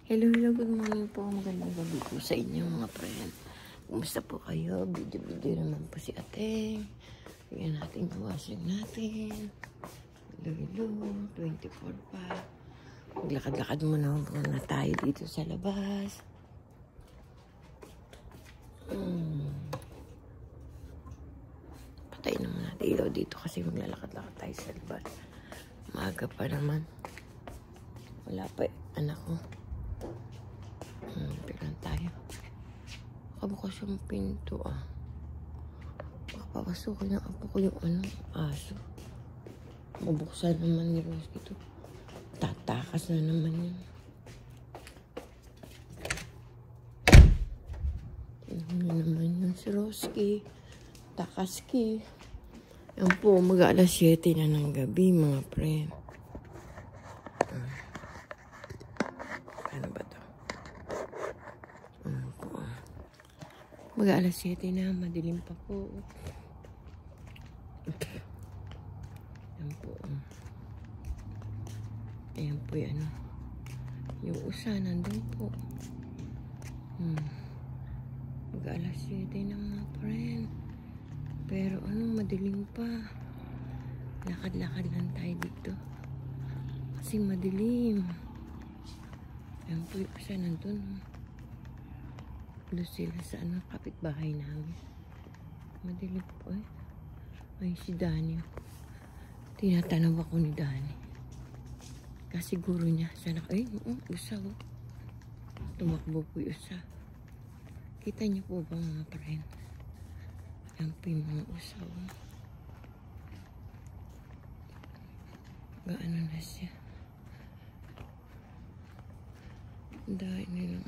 Hello, good morning po. Magandang gabi po sa inyo mga friend. Kumusta po kayo? Video naman po si ate. Tingnan natin yung washing natin. Hello, 24 pa. Maglakad-lakad muna tayo dito sa labas. Patayin naman natin ilaw dito kasi maglalakad-lakad tayo sa labas. Maaga pa naman. Wala pa anak ko. Pilan tayo. Kabukas yung pinto Papapasukin ng apo ko yung aso. Mabuksan naman ni Rose ito. Tatakas na naman yun. Ano naman yun si Roski. Takaski. Yan po, mag-alas 7 na ng gabi mga friend. Ano ba to? Mag-alas 7 na, madilim pa po. Ayan po. Ayan po yung yung usa nandun po. Mag-alas 7 na mga friend. Pero madilim pa. Lakad-lakad lang tayo dito. Kasi madilim. Ayan po yung usa nandun. Doon sila sa kapitbahay namin. Madilim po Ay, si Dani. Tinatanaw ako ni Dani. Kasi siguro niya. Sana, usa tumakbo po yung usa. Kita niyo po ba mga friend? Yan po yung mga usa Gaano na siya. Dahil nilang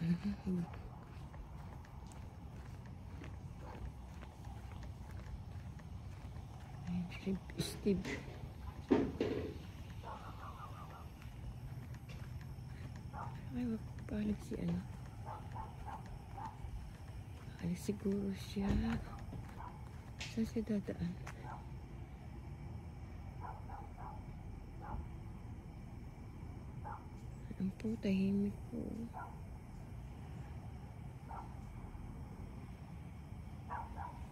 Steve. Ay, magpapalag si Alis siguro siya. Saan siya dadaan? Ang po, tahimik po.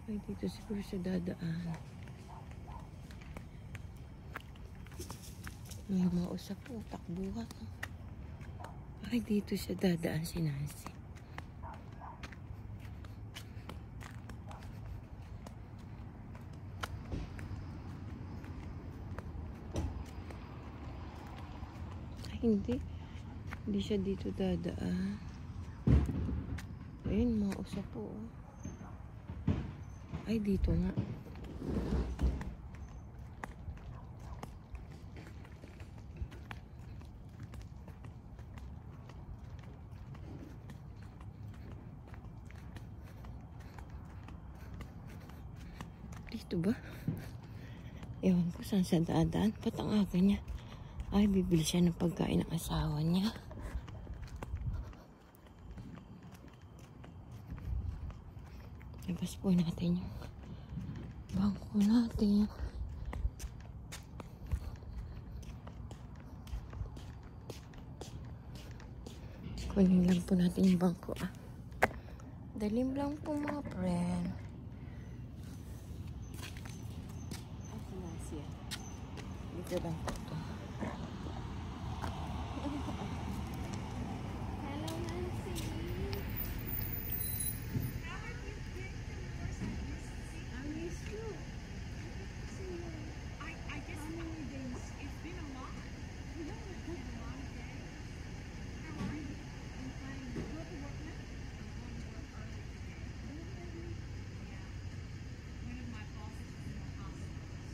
Ay, dito siguro siya dadaan. May mga usap po, takbuhan. Ay, dito siya dadaan si Nancy. Ay, hindi. Hindi siya dito dadaan. Ayun, mga usap po. Ay, dito nga. Dito ba? Ewan ko saan sa dadaan. Ba't ang aga niya? Ay, bibili siya ng pagkain ng asawa niya. Labas po natin yung bangko natin. Kunin lang po natin yung bangko Dalim lang po mga friend. Dito lang po ito. Hello, Nancy. I miss you. I guess how many days? It's been a lot. We haven't moved a lot of days. How are you? I'm fine. You go to work now? I'm going to work early today. Yeah. One of my bosses is in the hospital.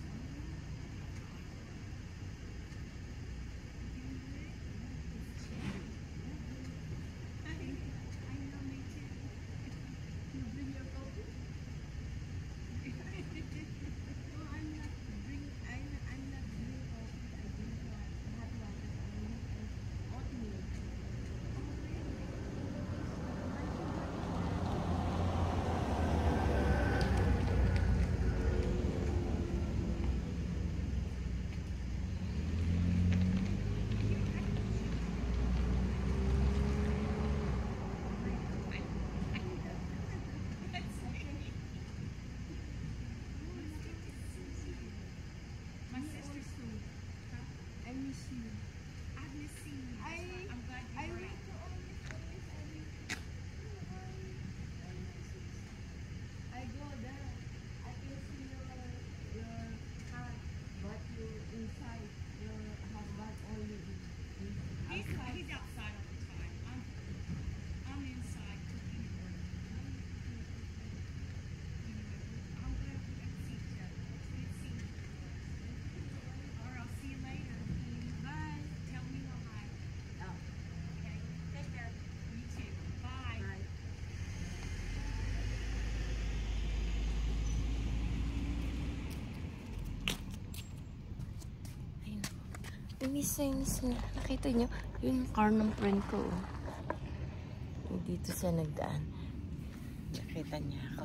Inis na. Nakita nyo? Yun yung car ng friend ko. Oh. Dito siya nagdaan. Nakita niya ako.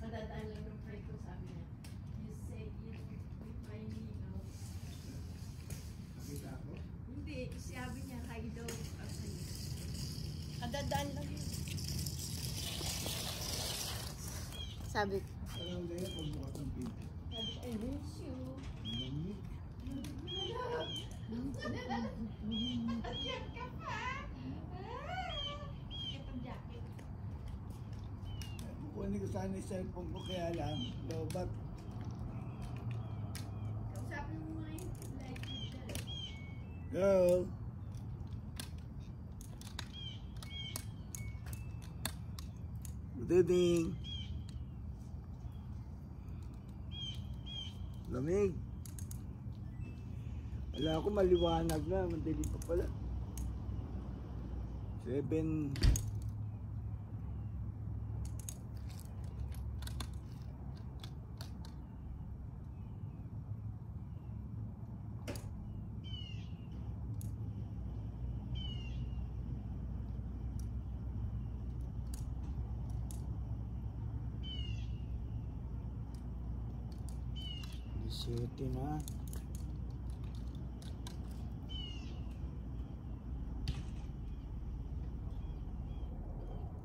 Madadaan lang ng friend ko, sabi niya. You say, you find me, no? Nakita ako? Hindi, sabi niya, hi daw. Kadadaan lang yun. Sabi ko. Alam na yan, pagbukas ng pinto. Sabi ko, I miss you. Malamig. Jacket ka pa! Itong jacket. Kukunin ko sana yung cellphone ko kaya lang. Lobat. Kausapin mo nga yung like siya. Girl. Good evening. Lamig. Wala ako maliwanag na. Mandali pa pala. 7. City na.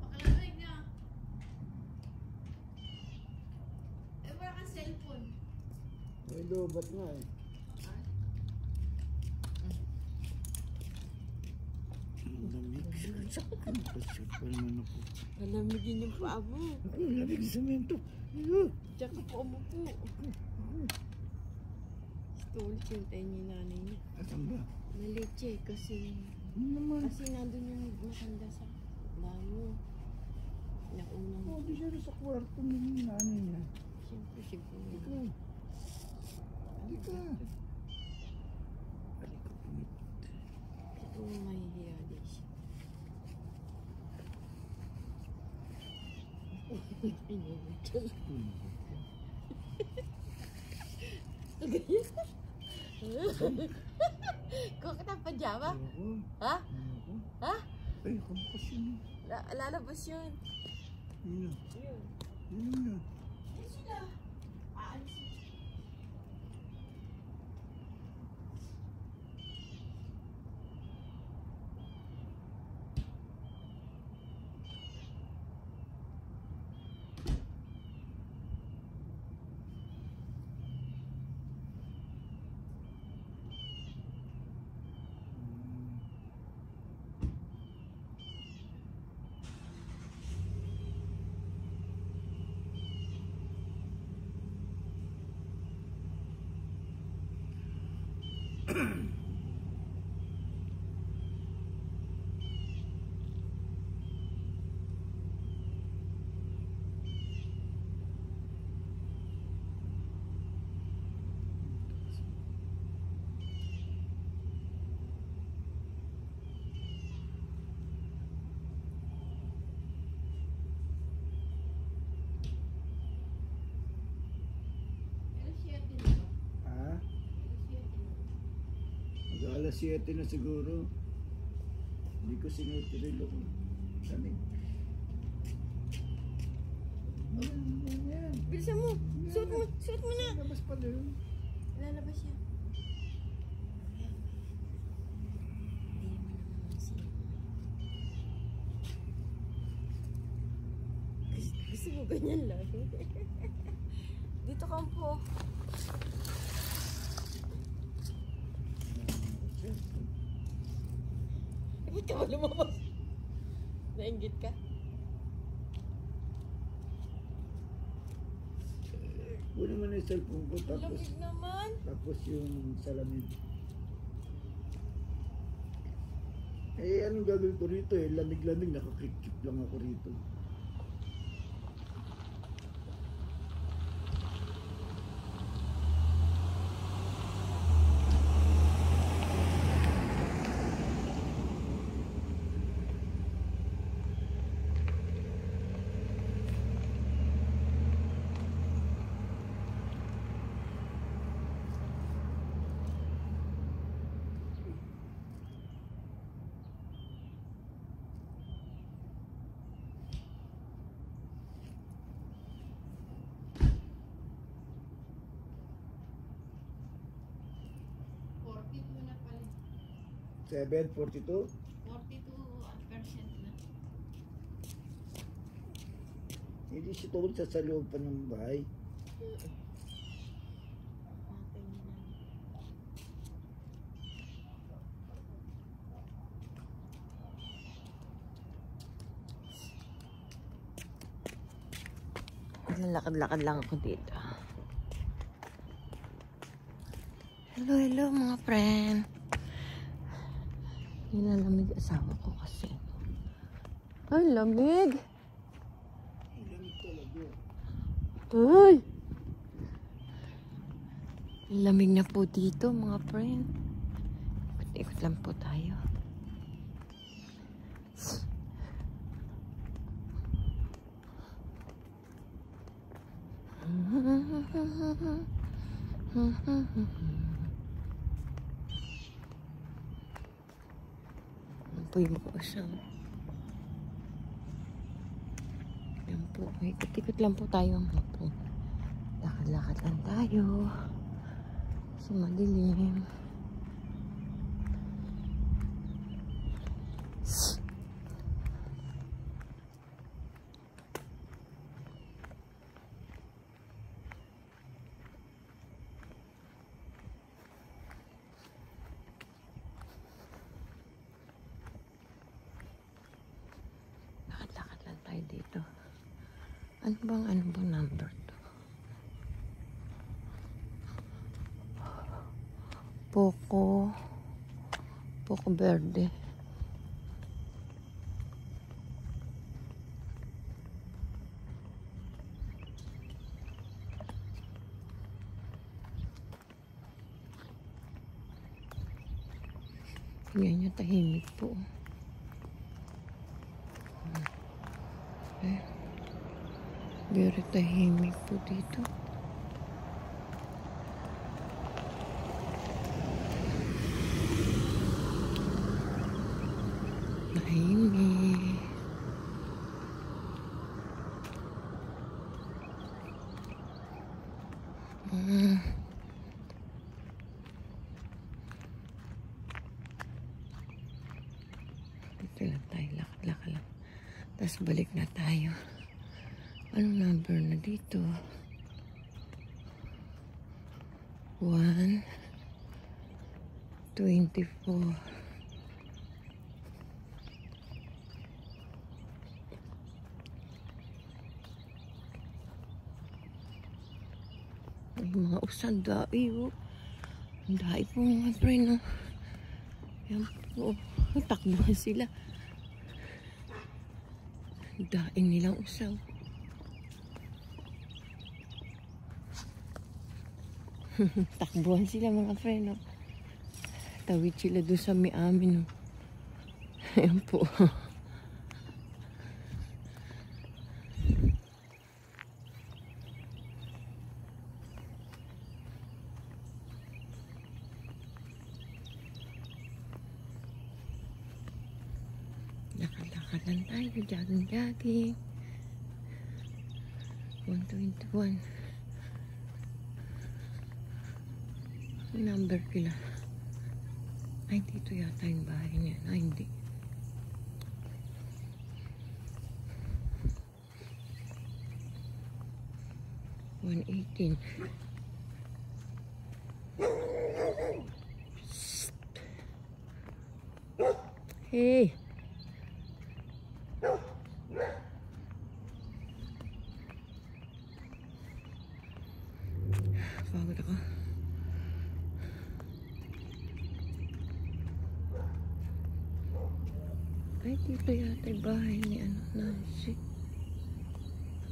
Pakalamig na. Eh, wala kang cellphone. May lobat nga eh. Ang lamig. Pasyon pa naman ako. Malamigin yung paa mo. Ang lamig sa semento. Tsaka po mo po. Tulit yung tayo niya yung nanay niya. Asan ba? Maliche kasi Ano naman? nandun yung makanda sa bago. Naunang. Oh, di siya rin sa kwarto ng nanay niya. Siyempre, siguro. Ikaw. Halika. Halika, pumit. Siguro mahihiya din siya. Kung kita pajama? Ayoko. Ha? Ayoko. Ha? Ay, kamukas yun. Lalabas yun. Yun na. Yun. Yun na. Ano sila? Aalis yun. Ha? Mag-alas 7 na siguro. Hindi ko sinutirilo ko. Lamig. Yan. Bilisan mo! Suot mo! Suot mo na! Labas pala yun. Lalabas siya. Hindi mo naman siya. Gusto mo ganyan lang? Dito ka po. Ba't ka ba lumabas? Nainggit ka? Kunin mo na yung cellphone ko tapos, Lamig naman. tapos yung salamin. Eh, anong gagawin ko rito eh? Lamig-lamig, nakakikip lang ako rito. 7:42. 42% na. Hindi siya tungkol sa loob pa ng bahay. Lalakad-lakad lang ako dito. Hello mga friend. Nilalamig asawa ko kasi. Ay, lamig! Ay, lamig talaga. Uy! Lamig na po dito mga friend. Ikot-ikot lang po tayo. Yan po yung kausap. Yan po. Ikot-ikot lang po tayo mga friend. Lakad-lakad lang tayo. Kasi madilim. Lakad-lakad lang tayo dito. Ano bang number to? Poco Verde. Tingnan nyo, tahimik po. Very tahimik po dito. Tahimik. Dito lang tayo, lakad-lakad lang. Tapos balik na tayo. Anong number na dito? 124. Ay, mga usad, dai, oh. Ang dai po mga friend, oh. Yan po. Takbuhan sila. Daing nilang usaw. Takbuhan sila mga friend, oh. Tawid sila doon sa may amin, oh. Ayan po. Lakad-lakad lang tayo, jogging-jogging. 121. Number kila. Ay, dito yata yung bahay niya. Ay, hindi. $118. Hey! Pagod ako. Ay, dito yata yung bahay ni Nancy.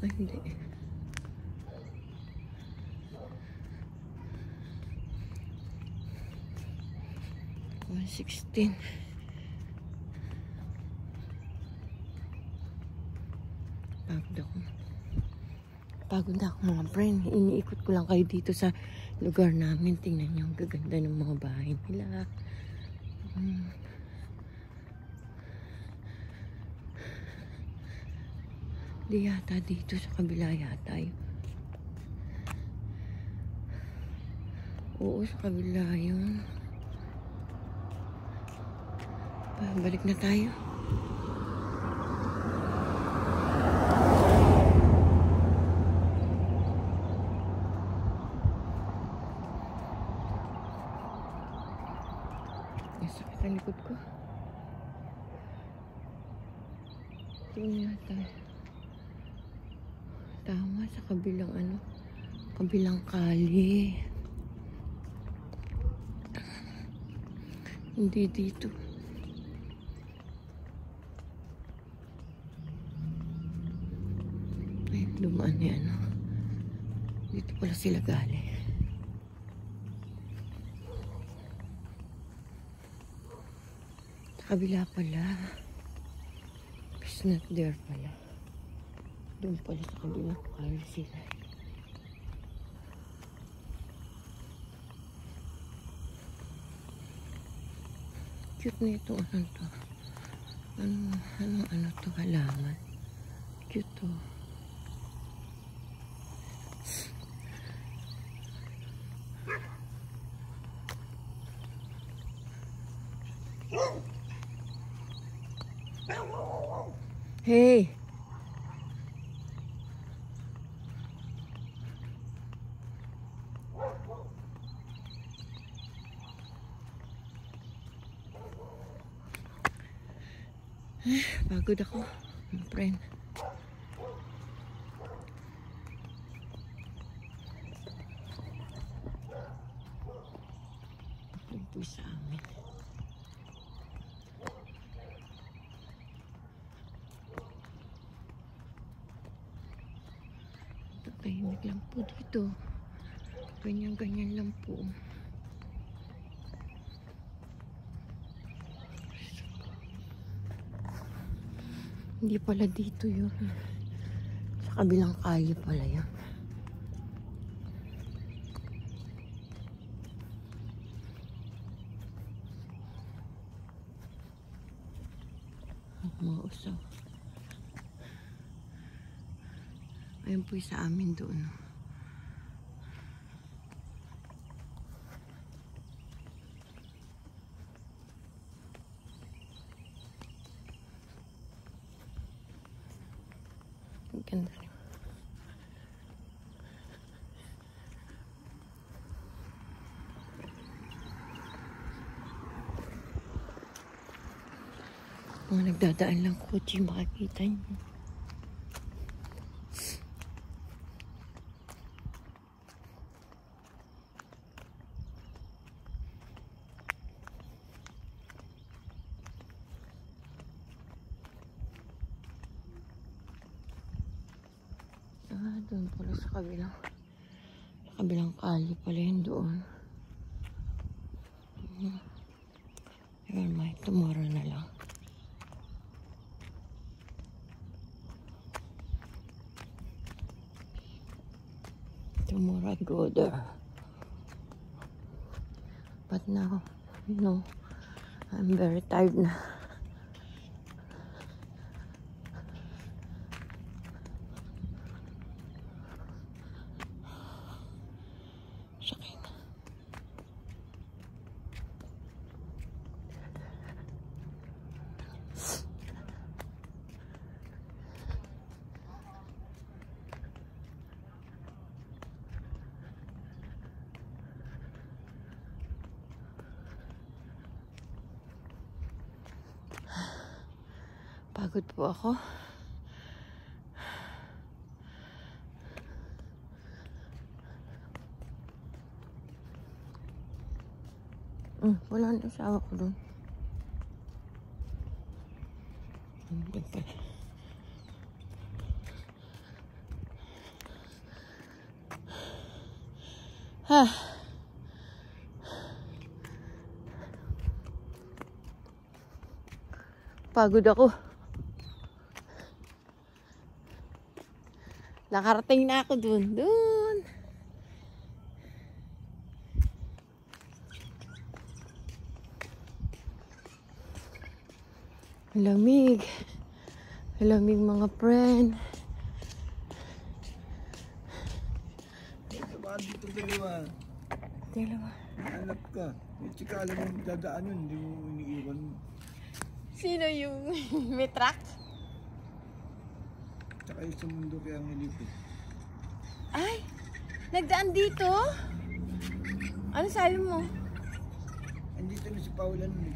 Ay, hindi. $116. Pagod ako. Pagod na ako mga friend. Iniikot ko lang kayo dito sa lugar namin. Tingnan nyo ang gaganda ng mga bahay nila. Di yata dito sa kabila yata yun. Oo, sa kabila yun. Balik na tayo. Sakit ang likod ko. Doon yata. Tama, sa kabilang kabilang kali. Hindi dito. Ay, dumaan yan. Dito pala sila galing. Sa kabila pala. It's not there pala. Doon pala sa kabila kali sila. Cute na ito. Ano to? Ano to? Halaman. Cute to. Hey! Pagod ako, my friend. Ito sa amin. Ito, tahimik lang po dito. Ganyan-ganyan lang po. Hindi pala dito yun. Sa kabilang kalye pala yun. Mga usaw. Ayun po yung sa amin doon. Ganda rin. Mga nagdadaan lang kotse, makikita niyo. Doon pala sa kabilang kali pala yun doon. Never mind, tomorrow na lang. Tomorrow I go there. But now, you know, I'm very tired na. Sakit. Pagod po ako. Wala na asawa ko doon. Pagod ako. Nakarating na ako doon. Lamig. Lamig mga friend. Saan dito dalawa? Dalawa. Hanap ka. Yung chika alam mo dadaan yun, hindi mo iniiwan mo. Sino yung may truck? Tsaka yung sa mundo kaya ang ilipit. Ay, nagdaan dito? Ano sabi mo? Andito na si Paulan mo.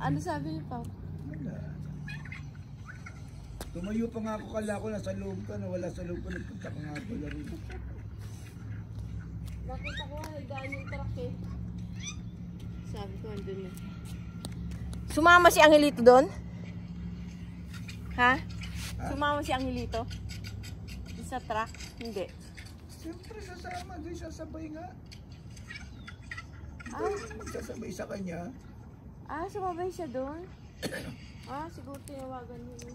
Ano sabi ni Pao? Wala. Tumayo pa nga ako, kala ko nasa loob ka, nawala sa loob ko, nagpunta ka nga pala rin. Nakita ko nga, nagdaan yung truck eh. Sabi ko, andun na. Sumama si Angelito doon? Ha? Sumama si Angelito? Sa truck? Hindi. Siyempre sasama, doon sasabay nga. Ah, Magsasabay sa kanya. sumabay siya doon? Siguro tinawagan niya.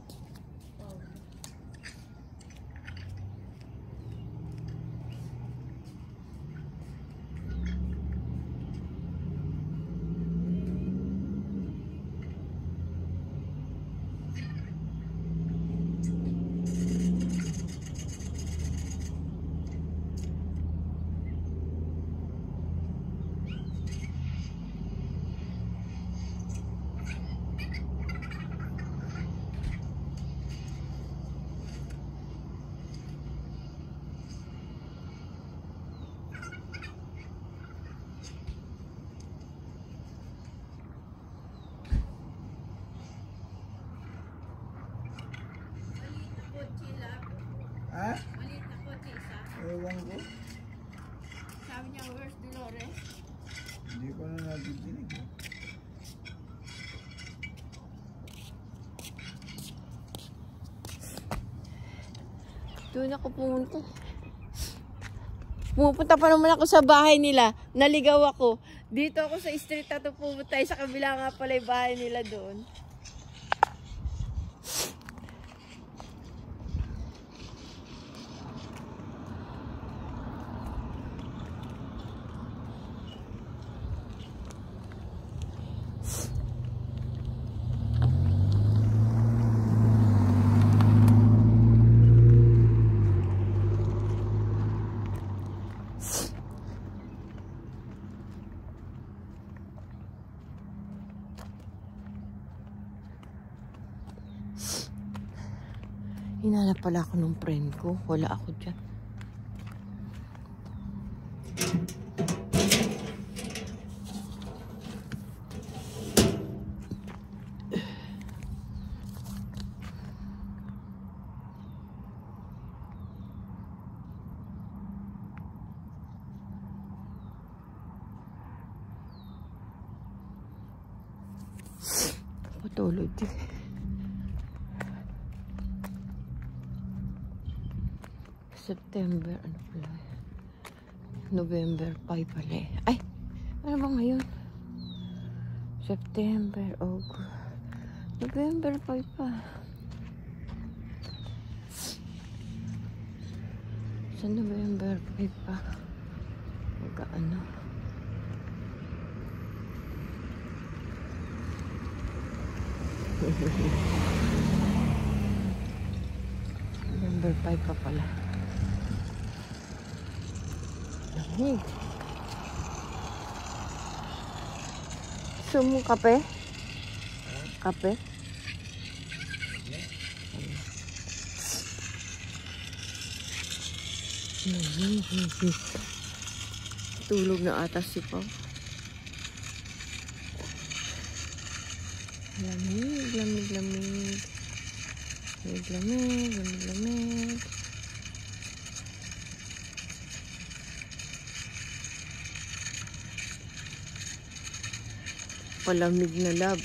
Ha? Maliit na kotse isa. Ewan ko. Sabi niya, where's Dolores? Hindi ko na nabibinig. Doon ako pumunta. Pupunta pa naman ako sa bahay nila. Naligaw ako. Dito ako sa street na ito pumunta. Sa kabila nga pala yung bahay nila doon. Hinanap pala ako ng friend ko. Wala ako dyan. Patulog din. September, ano pala? November 5 pala eh. Ay! Ano ba ngayon? September, August. November 5 pa. Sa November 5 pa. Magkaano? November 5 pa pala. Gusto mo kape? Kape? Tulog na ata si Pao. Lamig, lamig, lamig. Lamig, lamig, lamig, lamig. Palamig na lab.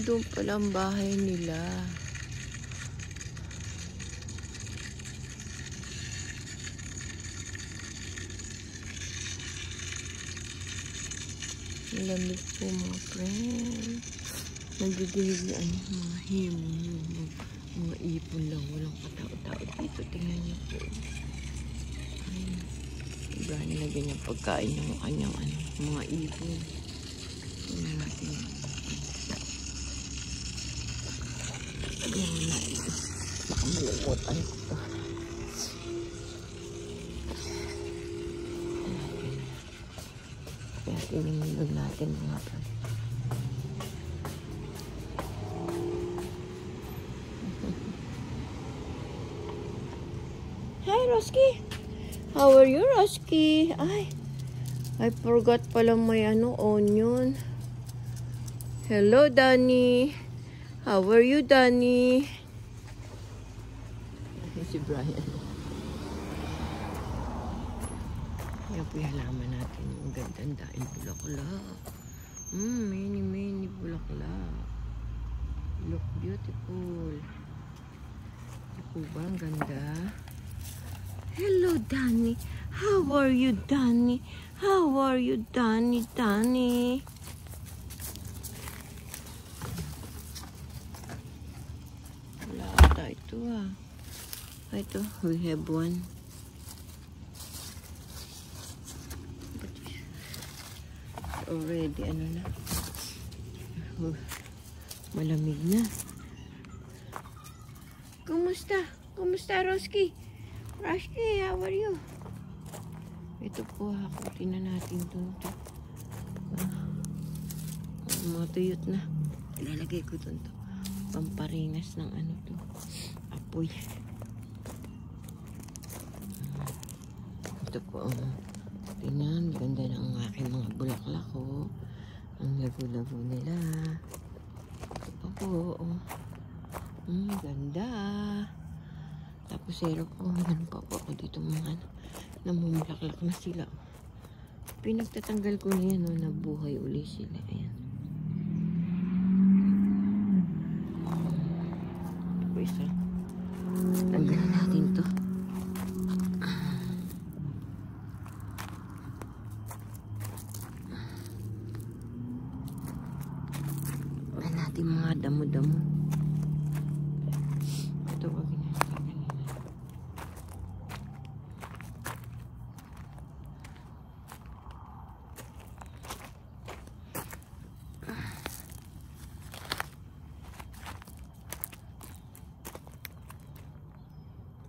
doon pala ang bahay nila. Lamig po mga friend. Nagdidilig na mga himong, mga ipon lang. Walang katao-tao dito. Tingnan niyo po. Ayun. Iba nilagyan niya pagkain ng kanyang mga ipon. Tingnan natin. Tingnan natin. Baka malumutan ko ito. Kaya tinimulog natin mga friend. Hi, Roski. How are you, Roski? Ay, I forgot pala may onion. Hello, Danny. How are you, Danny? Si Brian. Yan po yung halaman natin. Ang gandang dahil bulaklak. Many bulaklak. Look beautiful. Ito po ba? Ang ganda. Hello, Danny. How are you, Danny? How are you, Danny? Danny? Wala ata ito Ito, we have one. Already, na. Malamig na. Kumusta? Kumusta, Roski? Roski, how are you? Ito po, hakutin na natin ito. Mga tuyot na. Ilalagay ko ito. Pamparinas ng to. Apoy. Ito po, tingnan, ganda ng aking mga bulaklak ko. Ang lago-lago nila. Ito pa po. Ganda. Tapos zero po, meron pa po ako dito mga namumulaklak na sila. Pinagtatanggal ko na yan, nabuhay uli sila. Ayan. Ito po isa. Tanggalin natin to. Ayan natin mga damo-damo. Ito po ginagawa.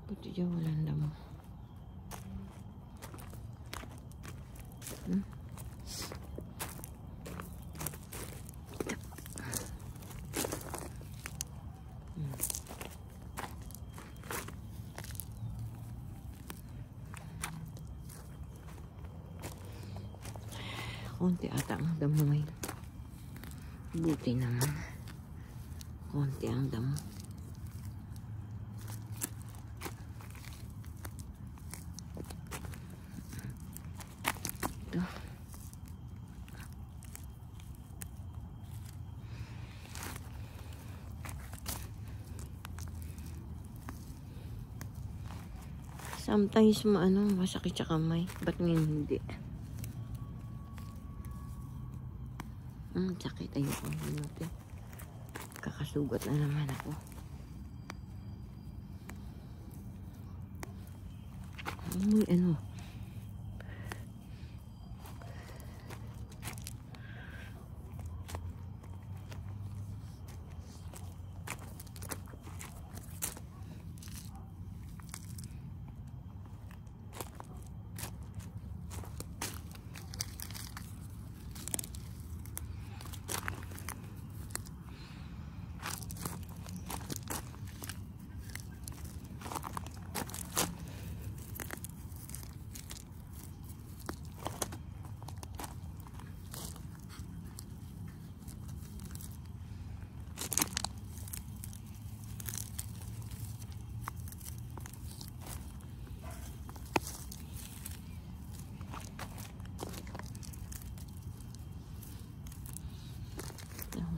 Buti dyan walang damo. Konti ata ang damo ngayon. Buti naman. Konti ang damo. Ito. Sometimes masakit sa kamay. Ba't ngayon hindi? Sakit. Ayoko. Kakasugat na naman ako. May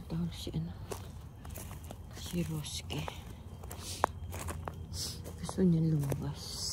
Nagtatahol si Roski. Gusto niya lumabas.